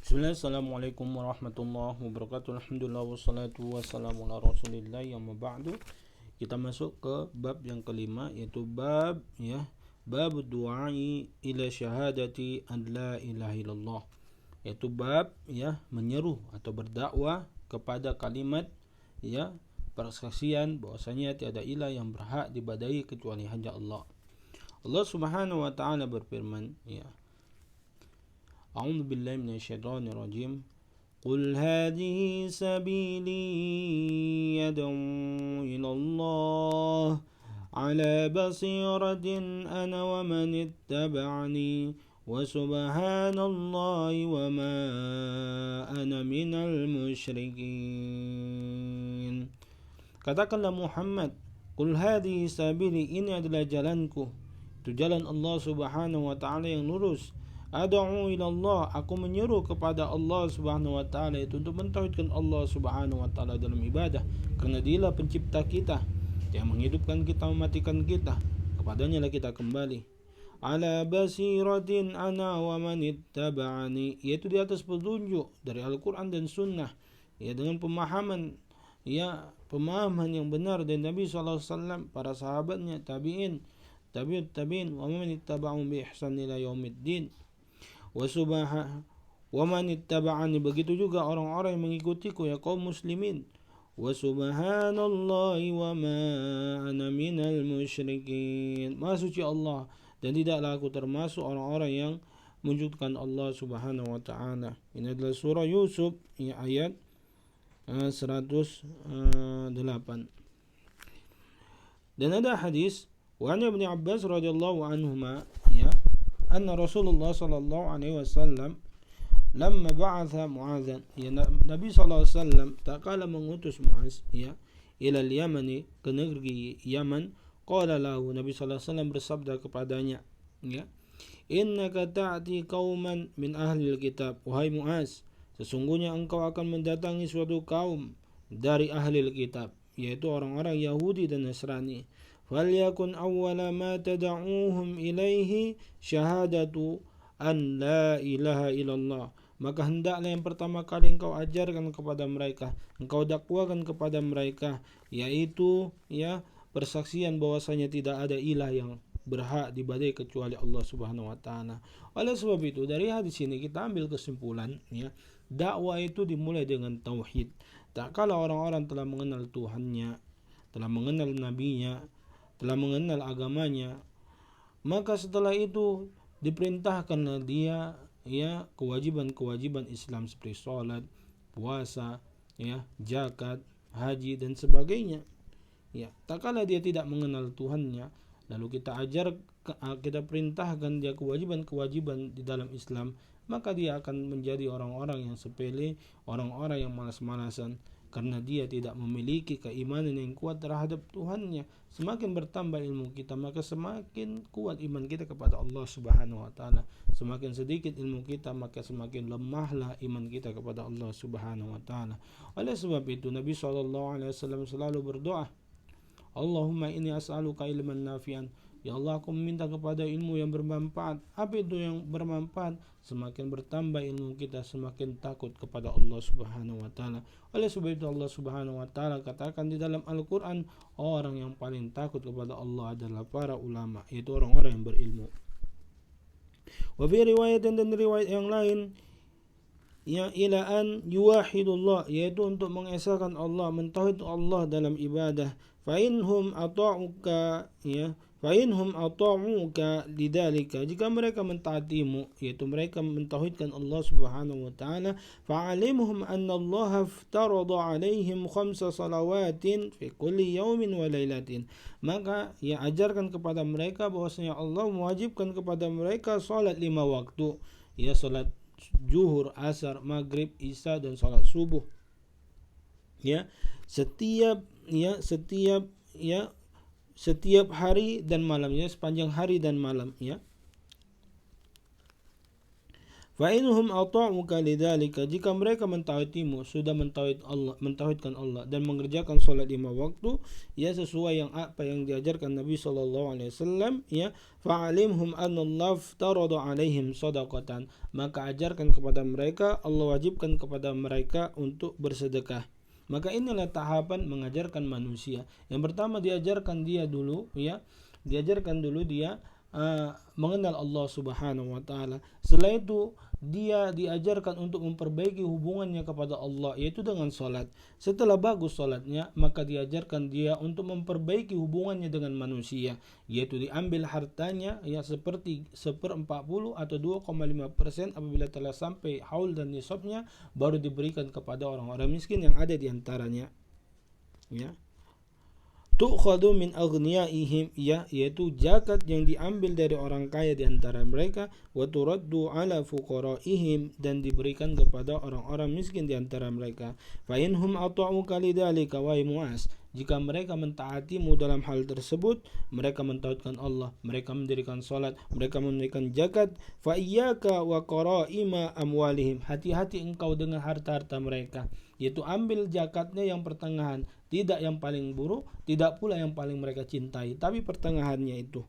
Bismillah, Assalamualaikum warahmatullahi wabarakatuh. Alhamdulillah wassalatu wassalamu ala rasulillah. Amma ba'du. Kita masuk ke bab yang kelima, yaitu bab du'ai ila syahadati an la ilaha illallah, yaitu bab menyeru atau berdakwah kepada kalimat persaksian bahwasanya tiada ilah yang berhak diibadahi kecuali hanya Allah. Allah Subhanahu wa taala berfirman, A'udzu billahi minasyaitonir rajim. Qul hadhihi sabili yad'u ila Allah ala basiratin ana wa man ittaba'ani wa subhanallahi wa ma ana minal musyrikin. Katakanlah Muhammad, qul hadhihi sabili, ini adalah jalanku, itu jalan Allah Subhanahu wa taala yang lurus. Ad'u ila Allah, aku menyeru kepada Allah Subhanahu wa taala, itu untuk mentauhidkan Allah Subhanahu wa taala dalam ibadah, karena Dialah pencipta kita, yang menghidupkan kita, mematikan kita, kepadanya lah kita kembali. Ala basiratin ana wa man ittaba'ani, yaitu di atas petunjuk dari Al-Qur'an dan Sunnah, dengan pemahaman yang benar dari Nabi sallallahu alaihi wasallam, para sahabatnya, tabi'in, tabi'ut tabi'in, wa man ittaba'ahum bi ihsan ila yaumiddin. Wa man ittaba'ani, begitu juga orang-orang yang mengikutiku, ya kaum muslimin. Wa subhanallahi wa ma ana minal musyrikin. Maha suci Allah, dan tidaklah aku termasuk orang-orang yang menunjukkan Allah Subhanahu wa taala. Ini adalah surah Yusuf ayat 108. Dan ada hadis wa Ibnu Abbas radhiyallahu anhuma anna Rasulullah sallallahu alaihi wasallam lamma ba'atha Mu'adzan, Nabi sallallahu alaihi wasallam tak kala mengutus Mu'adz ila al-Yamani, ke negeri Yaman. Qala lahu, Nabi sallallahu alaihi wasallam bersabda kepadanya, innaka ta'ti qauman min ahli al-kitab, wahai Mu'adz, sesungguhnya engkau akan mendatangi suatu kaum dari ahli al-kitab, yaitu orang-orang Yahudi dan Nasrani. Falyakun awwala ma tad'uuhum ilaihi syahadatu an la ilaha illallah, maka hendaklah yang pertama kali engkau ajarkan kepada mereka, engkau dakwakan kepada mereka, yaitu persaksian bahwasanya tidak ada ilah yang berhak diibadahi kecuali Allah Subhanahu wa taala. Oleh sebab itu, dari hadis ini kita ambil kesimpulan, dakwah itu dimulai dengan tauhid. Tak kala orang-orang telah mengenal Tuhannya, telah mengenal nabinya, telah mengenal agamanya, maka setelah itu diperintahkanlah dia kewajiban-kewajiban Islam seperti sholat, puasa, zakat, haji dan sebagainya. Tak kala dia tidak mengenal Tuhannya, lalu kita perintahkan dia kewajiban-kewajiban di dalam Islam, maka dia akan menjadi orang-orang yang sepele, orang-orang yang malas-malasan, karena dia tidak memiliki keimanan yang kuat terhadap Tuhannya. Semakin bertambah ilmu kita, maka semakin kuat iman kita kepada Allah Subhanahu wa taala. Semakin sedikit ilmu kita, maka semakin lemahlah iman kita kepada Allah Subhanahu wa taala. Oleh sebab itu Nabi SAW selalu berdoa, Allahumma inni as'aluka ilman nafi'an, ya Allah, aku meminta kepada ilmu yang bermanfaat. Apa itu yang bermanfaat? Semakin bertambah ilmu kita, semakin takut kepada Allah Subhanahu wa taala. Oleh sebab itu Allah Subhanahu wa taala katakan di dalam Al-Qur'an, orang yang paling takut kepada Allah adalah para ulama, yaitu orang-orang yang berilmu. Wa fi riwayatin, dan riwayat yang lain, ila an yuwahidullah, yaitu untuk mengesahkan Allah, mentauhid Allah dalam ibadah. Fa inhum ata'uka lidzalika, jika mereka mentaatimu, yaitu mereka mentauhidkan Allah Subhanahu wa taala, fa'alimhum anna Allah aftarada 'alaihim 5 salawatin fi kulli yawmin wa lailatin, maka ajarkan kepada mereka bahwasanya Allah mewajibkan kepada mereka salat 5 waktu, salat zuhur, asar, maghrib, isya dan salat subuh, setiap hari dan malamnya, sepanjang hari dan malam, Fa inhum ata'uka lidzalika, jika mereka mentaatimu, sudah mentauhidkan Allah dan mengerjakan salat 5 waktu ya sesuai yang apa yang diajarkan Nabi sallallahu alaihi wasallam ya, fa'alimhum anna Allah aftarada alaihim shadaqatan, maka ajarkan kepada mereka, Allah wajibkan kepada mereka untuk bersedekah. Maka inilah tahapan mengajarkan manusia. Yang pertama diajarkan dulu dia mengenal Allah Subhanahu wa taala. Setelah itu dia diajarkan untuk memperbaiki hubungannya kepada Allah, yaitu dengan salat. Setelah bagus salatnya, maka diajarkan dia untuk memperbaiki hubungannya dengan manusia, yaitu diambil hartanya ya seperti 1/40 atau 2,5% apabila telah sampai haul dan nisabnya, baru diberikan kepada orang-orang miskin yang ada di antaranya. Ya. Tu'khadu min aghniyaihim, ya, yaitu zakat yang diambil dari orang kaya di antara mereka, wa turaddu ala fuqaraihim, dan diberikan kepada orang-orang miskin di antara mereka. Fa inhum ata'uka lidzalika wa Mu'az, jika mereka mentaatimu dalam hal tersebut, mereka mentauhidkan Allah, mereka mendirikan salat, mereka menunaikan zakat, fa iyyaka wa qaraima amwalihim, hati-hati engkau dengan harta-harta mereka, yaitu ambil zakatnya yang pertengahan, tidak yang paling buruk, tidak pula yang paling mereka cintai, tapi pertengahannya itu.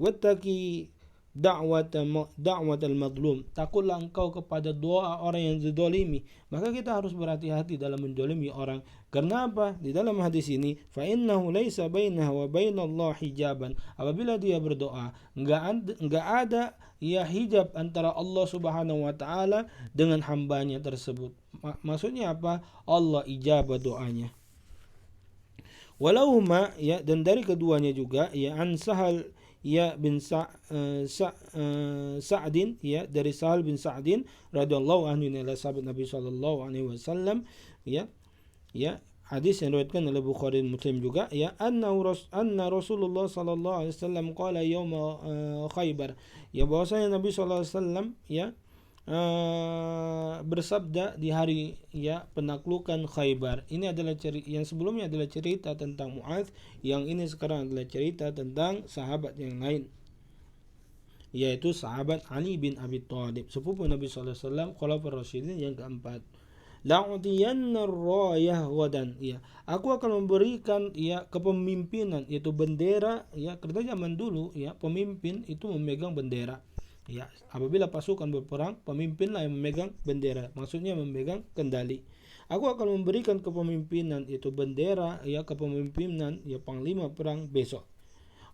Wattaqi da'watal madlum, takutlah engkau kepada doa orang yang didolimi. Maka kita harus berhati-hati dalam mendolimi orang. Karena apa? Di dalam hadis ini, fa innahu laisa bainahu wa bainallah hijaban, apabila dia berdoa, enggak ada ya hijab antara Allah Subhanahu wa taala dengan hambanya tersebut. Maksudnya apa? Allah ijabah doanya. Walahuma, ya, dan dari keduanya juga, ya, an Sahal ya bin Sa'din, ya, dari Sahal bin Sa'din radhiyallahu anhu, adalah sahabat Nabi sallallahu alaihi wasallam, ya, hadis yang diriwayatkan oleh Bukhari dan Muslim juga, ya, anna Rasulullah sallallahu alaihi wasallam qala yaum Khaybar, ya, bahwasanya Nabi sallallahu alaihi wasallam ya bersabda di hari ya penaklukan Khaybar. Ini adalah yang sebelumnya adalah cerita tentang Mu'adz, yang ini sekarang adalah cerita tentang sahabat yang lain, yaitu sahabat Ali bin Abi Thalib, sepupu Nabi sallallahu alaihi wasallam, khulafaur rasyidin yang keempat. La'utiyanna ar-rayah wadan, ya, aku akan memberikan ya kepemimpinan, yaitu bendera, ya, karena zaman dulu ya pemimpin itu memegang bendera. Ya, apabila pasukan berperang, pemimpinlah yang memegang bendera, maksudnya memegang kendali. Aku akan memberikan kepemimpinan, yaitu bendera, ya, kepemimpinan, ya, panglima perang besok.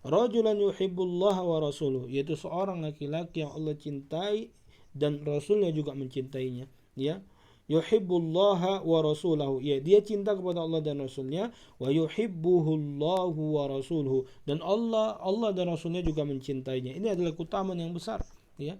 Rajulan yuhibbullah wa rasuluh, yaitu seorang laki-laki yang Allah cintai dan Rasulnya juga mencintainya. Ya, yuhibbullah wa rasulahu, ya, dia cinta kepada Allah dan Rasulnya, wa yuhibbuhullahu wa rasuluhu, dan Allah dan Rasulnya juga mencintainya. Ini adalah keutamaan yang besar. Ya,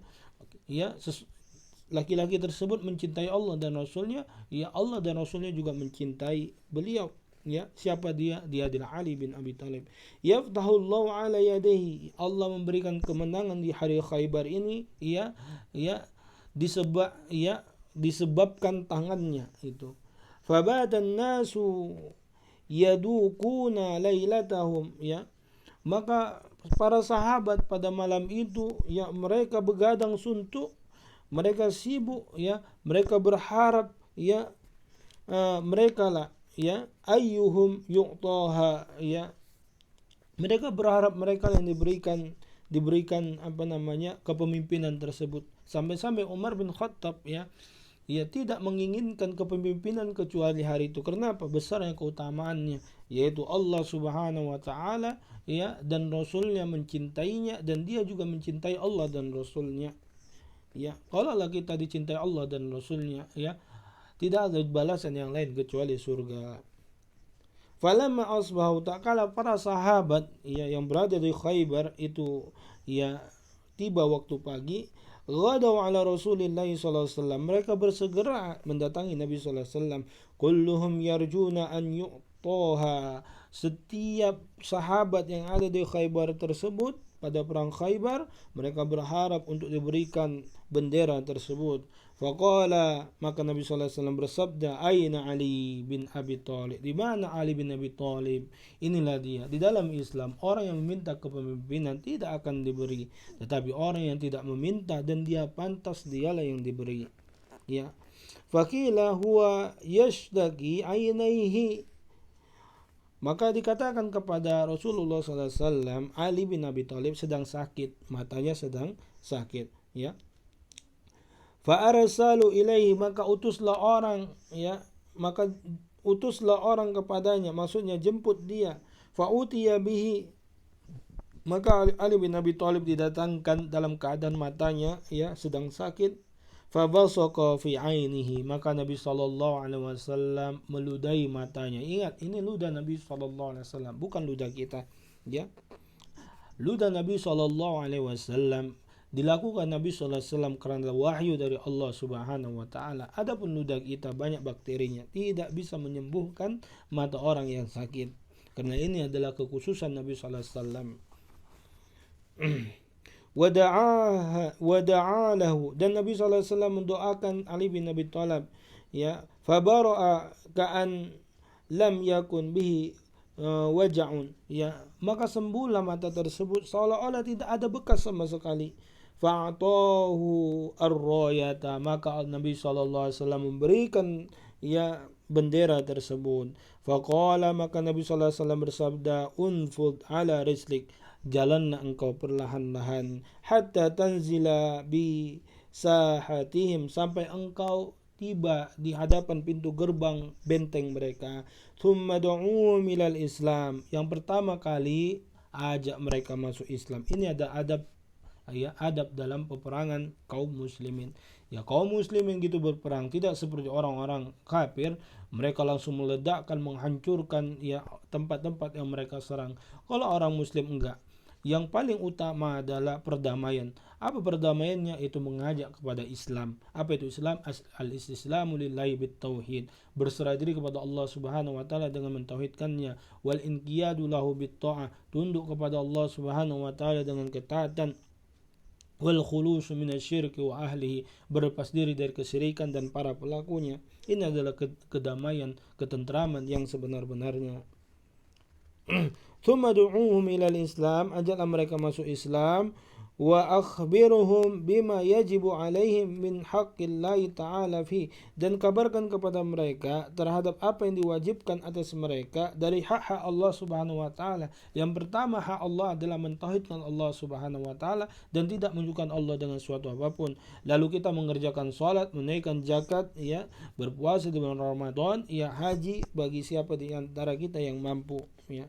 laki-laki tersebut mencintai Allah dan Rasulnya, ya, Allah dan Rasulnya juga mencintai beliau. Ya, siapa dia? Dia adalah Ali bin Abi Thalib. Yaftahullahu ala yadayhi, Allah memberikan kemenangan di hari Khaybar ini, ya, disebabkan tangannya itu. Fabatan nasu yadukuna lailatahum, ya, maka para sahabat pada malam itu, ya, mereka begadang suntuk, mereka sibuk, ya, mereka berharap, ya, mereka lah, ya, ayyuhum yu'taha, ya, mereka berharap mereka yang diberikan apa namanya kepemimpinan tersebut. Sampai-sampai Umar bin Khattab, ya, tidak menginginkan kepemimpinan kecuali hari itu. Karena apa? Besarnya keutamaannya, yaitu Allah Subhanahu wa taala, ya, dan Rasulnya mencintainya, dan dia juga mencintai Allah dan Rasulnya. Ya, kalau kita dicintai Allah dan Rasulnya, ya, tidak ada balasan yang lain kecuali surga. Falamma asbahu, tak kala para sahabat, ya, yang berada di Khaybar itu, ya, tiba waktu pagi, ghadaw ala Rasulillah sallallahu alaihi wasallam, mereka bersegera mendatangi Nabi sallallahu alaihi wasallam. Kulluhum yarjuna an yu'taha, setiap sahabat yang ada di Khaybar tersebut pada perang Khaybar, mereka berharap untuk diberikan bendera tersebut. Faqala, maka Nabi sallallahu alaihi wasallam bersabda, "Aina Ali bin Abi Thalib?" Di mana Ali bin Abi Thalib? Inilah dia. Di dalam Islam, orang yang meminta kepemimpinan tidak akan diberi, tetapi orang yang tidak meminta dan dia pantas, dialah yang diberi. Ya. Faqila huwa yashtaki ainaihi. Maka dikatakan kepada Rasulullah sallallahu alaihi wasallam, Ali bin Abi Thalib sedang sakit, matanya sedang sakit, ya. Fa arsalu ilaihi, maka utuslah orang, ya, maka utuslah orang kepadanya, maksudnya jemput dia. Fa utiya bihi, maka Ali bin Abi Thalib didatangkan dalam keadaan matanya, ya, sedang sakit. Fa basaqa fi ainihi, maka Nabi sallallahu alaihi wasallam meludahi matanya. Ingat, ini ludah Nabi sallallahu alaihi wasallam, bukan ludah kita, ya. Ludah Nabi sallallahu alaihi wasallam dilakukan Nabi sallallahu alaihi wasallam karena wahyu dari Allah Subhanahu wa taala. Adapun ludah kita banyak bakterinya, tidak bisa menyembuhkan mata orang yang sakit. Karena ini adalah kekhususan Nabi sallallahu alaihi wasallam. Wada'a lahu, dan Nabi sallallahu alaihi wasallam mendoakan Ali bin Abi Thalib, ya. Fabara'a ka'an lam yakun bihi waja'un, ya. Maka sembuhlah mata tersebut seolah-olah tidak ada bekas sama sekali. Fa'atahu ar-rayata, maka Nabi sallallahu alaihi wasallam memberikan, ya, bendera tersebut. Faqala, maka Nabi sallallahu alaihi wasallam bersabda, unfud ala rislik, jalanlah engkau perlahan-lahan, hatta tanzila bi sahatihim, sampai engkau tiba di hadapan pintu gerbang benteng mereka. Thumma du'u milal Islam, yang pertama kali ajak mereka masuk Islam. Ini ada adab, ya, adab dalam peperangan kaum muslimin. Ya, kaum muslimin gitu berperang tidak seperti orang-orang kafir, mereka langsung meledakkan, menghancurkan, ya, tempat-tempat yang mereka serang. Kalau orang muslim enggak. Yang paling utama adalah perdamaian. Apa perdamaiannya? Itu mengajak kepada Islam. Apa itu Islam? Al-istislamu lillahi bit-tauhid, berserah diri kepada Allah Subhanahu wa taala dengan mentauhidkannya. Wal inqiyadu lahu bit-ta'ah, tunduk kepada Allah Subhanahu wa taala dengan ketaatan. Wal khulusu minasyirki wa ahlihi, berlepas diri dari kesyirikan dan para pelakunya. Ini adalah kedamaian, ketentraman yang sebenar-benarnya. Thumma du'uhum ilal Islam, ajaklah mereka masuk Islam. Wa akhbiruhum bima yajibu alaihim min haqqillahi ta'ala fi, dan kabarkan kepada mereka terhadap apa yang diwajibkan atas mereka dari hak-hak Allah Subhanahu wa taala. Yang pertama, hak Allah adalah mentauhidkan Allah Subhanahu wa taala dan tidak menunjukkan Allah dengan suatu apapun. Lalu kita mengerjakan salat, menunaikan zakat, ya, berpuasa di bulan Ramadan, ya, haji bagi siapa di antara kita yang mampu, ya.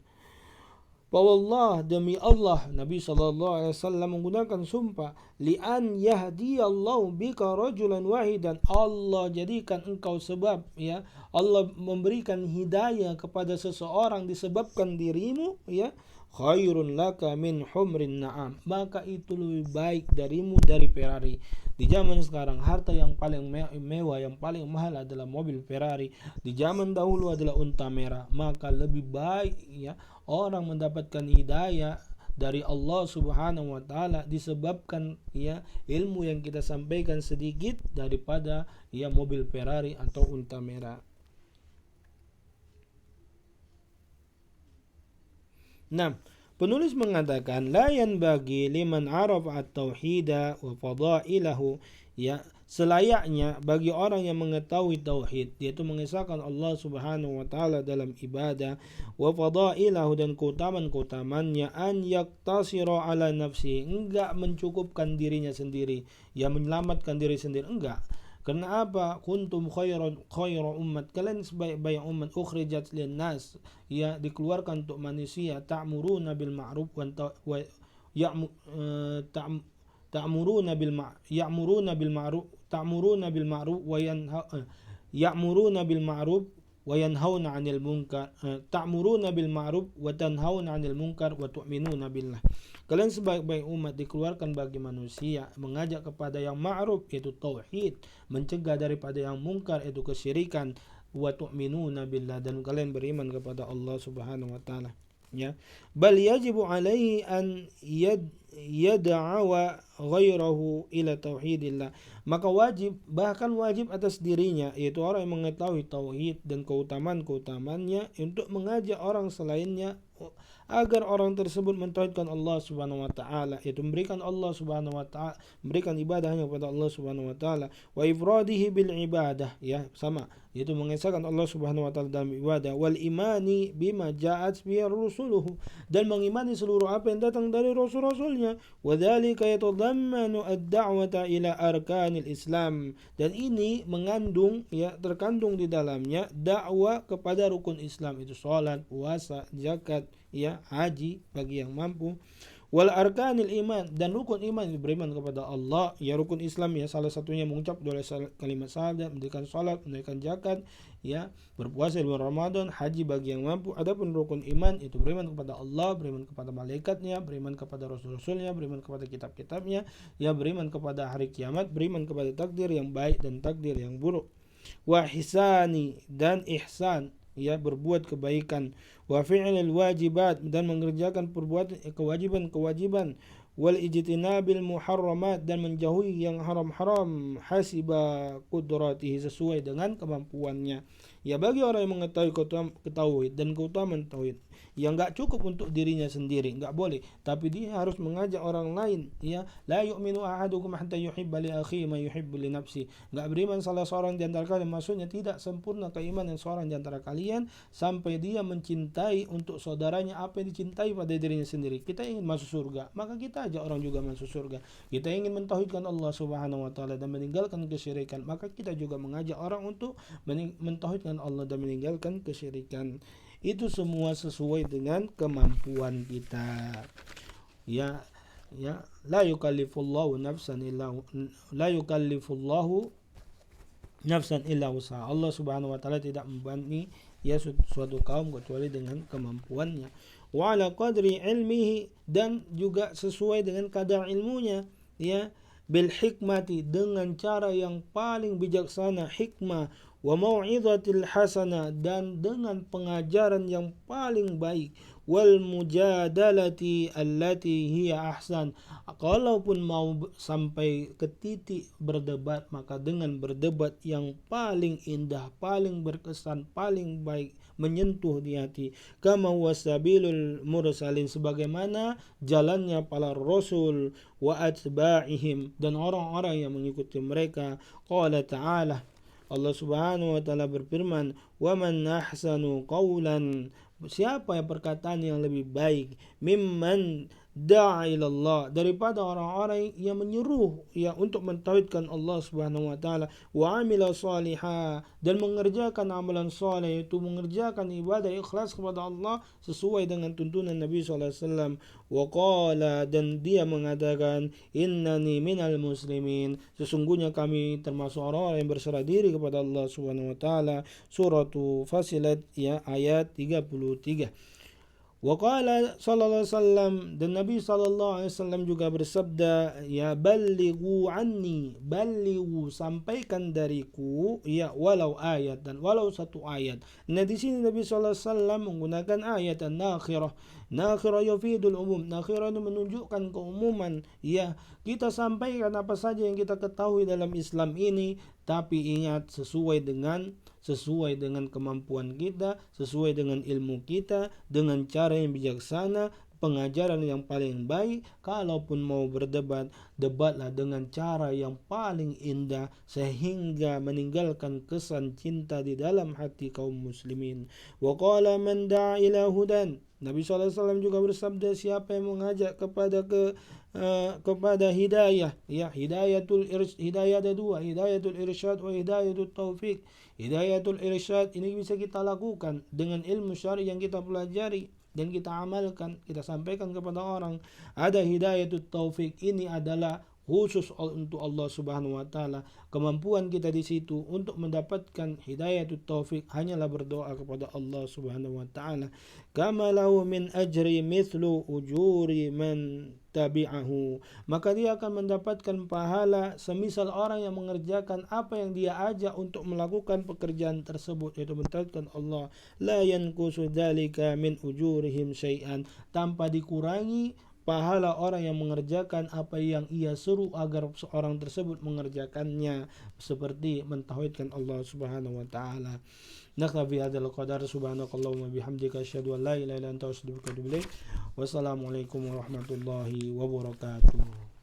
Wallah, demi Allah, Nabi sallallahu alaihi wasallam menggunakan sumpah, li'an yahdiyallahu bika rajulan wahidan, Allah jadikan engkau sebab, ya, Allah memberikan hidayah kepada seseorang disebabkan dirimu, ya, khairun laka min humrin na'am, maka itu lebih baik darimu dari Ferrari. Di zaman sekarang harta yang paling mewah, yang paling mahal adalah mobil Ferrari. Di zaman dahulu adalah unta merah. Maka lebih baik, ya, orang mendapatkan hidayah dari Allah Subhanahu wa taala disebabkan, ya, ilmu yang kita sampaikan sedikit daripada, ya, mobil Ferrari atau unta merah. Nah, penulis mengatakan la yanbaghi liman arafa at-tauhida wa fadailahu, ya, selayaknya bagi orang yang mengetahui tauhid, yaitu mengesahkan Allah Subhanahu wa taala dalam ibadah, wa fadailahu, dan keutamaan-keutamannya, an yaktasira ala nafsi, enggak mencukupkan dirinya sendiri, ya, menyelamatkan diri sendiri, enggak. Karena apa? Kuntum khairu ummat, kalian sebaik-baik umat, ukhrijat lin nas, ya, dikeluarkan untuk manusia, ta'muruna bil ma'ruf wa ta'muruna bil ma'ruf wa ya'muruna bil ma'ruf wa yanhauna 'anil munkar, ta'muruna bil ma'ruf wa tanhauna 'anil munkar wa tu'minuna billah. Kalian sebaik-baik umat dikeluarkan bagi manusia, mengajak kepada yang ma'ruf yaitu tauhid, mencegah daripada yang munkar yaitu kesyirikan, wa tu'minuna billah, dan kalian beriman kepada Allah Subhanahu wa taala, ya. Bal yajibu alaihi an yad'awa ghairahu ila tauhidillah. Maka wajib, bahkan wajib atas dirinya, yaitu orang yang mengetahui tauhid dan keutamaan-keutamaannya, untuk mengajak orang selainnya agar orang tersebut mentauhidkan Allah Subhanahu wa taala, yaitu memberikan Allah Subhanahu wa taala, memberikan ibadahnya kepada Allah Subhanahu wa taala, wa ifradihi bil ibadah, ya sama, yaitu mengesahkan Allah Subhanahu wa taala dalam ibadah, wal imani bima ja'at bihi rusuluhu, dan mengimani seluruh apa yang datang dari rasul-rasulnya, wa dzalika yatadammanu ad-da'wata ila arkanil Islam, dan ini mengandung, ya terkandung di dalamnya dakwah kepada rukun Islam, itu salat, puasa, zakat, ya haji bagi yang mampu, wal arkanil iman, dan rukun iman, beriman kepada Allah, ya rukun Islam, ya salah satunya mengucap dua kalimat syahadat, mendirikan salat, mendirikan zakat, ya berpuasa di bulan Ramadan, haji bagi yang mampu. Adapun rukun iman itu beriman kepada Allah, beriman kepada malaikatnya, beriman kepada rasul-rasulnya, beriman kepada kitab-kitabnya, ya beriman kepada hari kiamat, beriman kepada takdir yang baik dan takdir yang buruk, wa hisani, dan ihsan, ya berbuat kebaikan, wa fi'lil wajibat, dan mengerjakan perbuatan kewajiban-kewajiban, wal ijtinabil muharramat, dan menjauhi yang haram-haram, hasiba qudratihi, sesuai dengan kemampuannya. Ya bagi orang yang mengetahui tauhid dan keutamaan tauhid, yang enggak cukup untuk dirinya sendiri, enggak boleh, tapi dia harus mengajak orang lain, ya la yu'minu ahadukum hatta yuhibba li akhihi ma yuhibbu li nafsi. Enggak beriman salah seorang di antara kalian, maksudnya tidak sempurna keimanan seorang di antara kalian sampai dia mencintai untuk saudaranya apa yang dicintai pada dirinya sendiri. Kita ingin masuk surga, maka kita ajak orang juga masuk surga. Kita ingin mentauhidkan Allah Subhanahu wa taala dan meninggalkan kesyirikan, maka kita juga mengajak orang untuk mentauhidkan Allah dan meninggalkan kesyirikan. Itu semua sesuai dengan kemampuan kita. Ya, la yukallifullahu nafsan illa wus'aha. Allah Subhanahu wa taala tidak membebani ya suatu kaum kecuali dengan kemampuannya. Wa ala qadri ilmihi, dan juga sesuai dengan kadar ilmunya, ya bil hikmati, dengan cara yang paling bijaksana, hikmah, wa mau'izatil hasanah, dan dengan pengajaran yang paling baik, wal mujadalati allati hiya ahsan. Kalaupun mau sampai ke titik berdebat, maka dengan berdebat yang paling indah, paling berkesan, paling baik, menyentuh di hati. Kama wasabilul mursalin, sebagaimana jalannya para rasul, wa atba'ihim, dan orang-orang yang mengikuti mereka. Qala ta'ala, Allah Subhanahu wa taala berfirman, "Wa man ahsanu qawlan", siapa yang perkataan yang lebih baik, mimman da'a ilallah, daripada orang-orang yang menyuruh ya untuk mentauhidkan Allah Subhanahu wa taala, wa amila salihah, dan mengerjakan amalan saleh, itu mengerjakan ibadah ikhlas kepada Allah sesuai dengan tuntunan Nabi sallallahu alaihi wasallam, wa qala, dan dia mengatakan, innani minal muslimin, sesungguhnya kami termasuk orang-orang yang berserah diri kepada Allah Subhanahu wa taala. Suratu Fasilat ya ayat 33. Wa qala sallallahu alaihi wasallam, dan Nabi sallallahu alaihi wasallam juga bersabda, ya ballighu anni, ballighu, sampaikan dariku, ya walau ayat, dan walau satu ayat. Nah di sini Nabi sallallahu alaihi wasallam menggunakan ayat an-nakhirah. Nakhirah yufidul umum, nakhirah itu menunjukkan keumuman, ya kita sampaikan apa saja yang kita ketahui dalam Islam ini, tapi ingat sesuai dengan kemampuan kita, sesuai dengan ilmu kita, dengan cara yang bijaksana, pengajaran yang paling baik. Kalaupun mau berdebat, debatlah dengan cara yang paling indah sehingga meninggalkan kesan cinta di dalam hati kaum muslimin. Wa qala man da'a ila hudan, Nabi SAW juga bersabda, siapa yang mengajak kepada hidayah, ya hidayah ada dua, hidayatul irsyad wa hidayatul taufik. Hidayatul irsyad ini bisa kita lakukan dengan ilmu syar'i yang kita pelajari dan kita amalkan, kita sampaikan kepada orang. Ada hidayatul taufik, ini adalah khusus untuk Allah Subhanahu wa taala. Kemampuan kita di situ untuk mendapatkan hidayatul taufik hanyalah berdoa kepada Allah Subhanahu wa taala. Kama lahu min ajri mithlu ujuri man tabi'ahu, maka dia akan mendapatkan pahala semisal orang yang mengerjakan apa yang dia ajak untuk melakukan pekerjaan tersebut, yaitu mentauhidkan Allah. La yanqusu dzalika min ujurihim syai'an, tanpa dikurangi pahala orang yang mengerjakan apa yang ia seru agar seorang tersebut mengerjakannya, seperti mentauhidkan Allah Subhanahu wa taala. Naktafi hadzal qadar, subhanakallahumma bihamdika asyhadu an la ilaha illa anta astaghfiruka wa atubu ilaik. Wassalamualaikum warahmatullahi wabarakatuh.